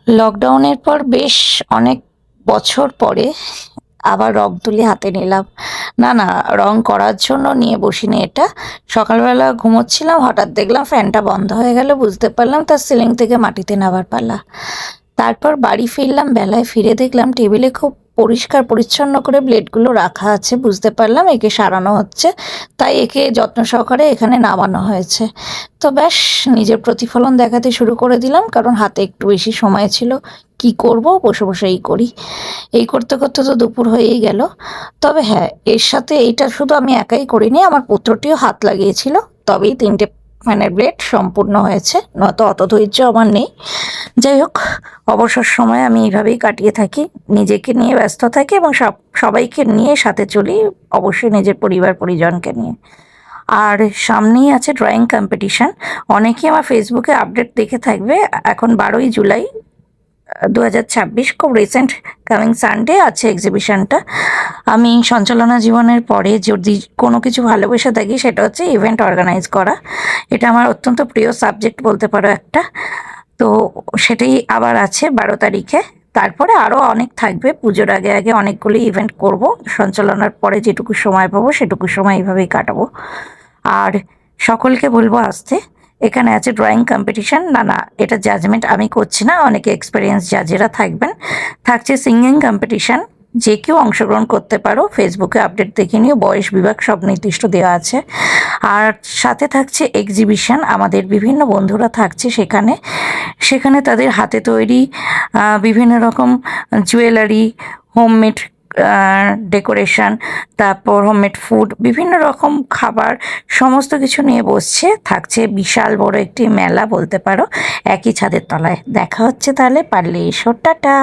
লকডাউনের পর বেশ অনেক বছর পরে আবার রং তুলি হাতে নিলাম। না, রং করার জন্য নিয়ে বসিনি এটা। সকালবেলা ঘুমোচ্ছিলাম, হঠাৎ দেখলাম ফ্যানটা বন্ধ হয়ে গেল, বুঝতে পারলাম তার সিলিং থেকে মাটিতে নামার পালা। তারপর বাড়ি ফিরলাম, বেলায় ফিরে দেখলাম টেবিলে খুব পরিষ্কার পরিচ্ছন্ন করে ব্লেডগুলো রাখা আছে, বুঝতে পারলাম একে সারানো হচ্ছে, তাই একে যত্ন সহকারে এখানে নামানো হয়েছে। তো ব্যাস, নিজের প্রতিফলন দেখাতে শুরু করে দিলাম, কারণ হাতে একটু বেশি সময় ছিল। কি করব, বসে বসেই করি। এই করতে করতে তো দুপুর হয়েই গেল। তবে হ্যাঁ, এর সাথে এইটা শুধু আমি একাই করিনি, আমার পুত্রটিও হাত লাগিয়েছিল, তবেই 3টে ফ্যানের ব্লেড সম্পূর্ণ হয়েছে, নয়তো অত ধৈর্য আমার নেই। যাই হোক, অবসর সময় আমি এইভাবেই কাটিয়ে থাকি, নিজেকে নিয়ে ব্যস্ত থাকি এবং সবাইকে নিয়ে সাথে চলি, অবশ্যই নিজের পরিবার পরিজনকে নিয়ে। আর সামনেই আছে ড্রয়িং কম্পিটিশান। অনেকেই আমার ফেসবুকে আপডেট দেখে থাকবে। এখন 12ই জুলাই 2026, খুব রিসেন্ট, কামিং সানডে আছে এক্সিবিশনটা। আমি সঞ্চালনা জীবনের পরে যদি কোনো কিছু ভালোবেসে থাকি সেটা হচ্ছে ইভেন্ট অর্গানাইজ করা। এটা আমার অত্যন্ত প্রিয় সাবজেক্ট বলতে পারো একটা। তো সেটাই আবার আছে 12 তারিখে। তারপরে আরও অনেক থাকবে, পুজোর আগে আগে অনেকগুলি ইভেন্ট করব। সঞ্চালনার পরে যেটুকু সময় পাবো সেটুকু সময় এইভাবেই কাটাবো। আর সকলকে বলবো আসতে। এখানে আছে ড্রয়িং কম্পিটিশন। না, এটা জাজমেন্ট আমি করছি না, অনেকে এক্সপিরিয়েন্স জাজেরা থাকবেন। থাকছে সিঙ্গিং কম্পিটিশন, যে কেউ অংশগ্রহণ করতে পারো, ফেসবুকে আপডেট দেখে নিও, বয়স বিভাগ সব নির্দিষ্ট দেওয়া আছে। আর সাথে থাকছে এক্সিবিশন, আমাদের বিভিন্ন বন্ধুরা থাকছে সেখানে। সেখানে তাদের হাতে তৈরি বিভিন্ন রকম জুয়েলারি, হোমমেড ডেকোরেশন, তারপর হোমমেড ফুড, বিভিন্ন রকম খাবার, সমস্ত কিছু নিয়ে বসছে। থাকছে বিশাল বড় একটি মেলা বলতে পারো, একই ছাদের তলায়। দেখা হচ্ছে তাহলে, পারলে এসো, টাটা।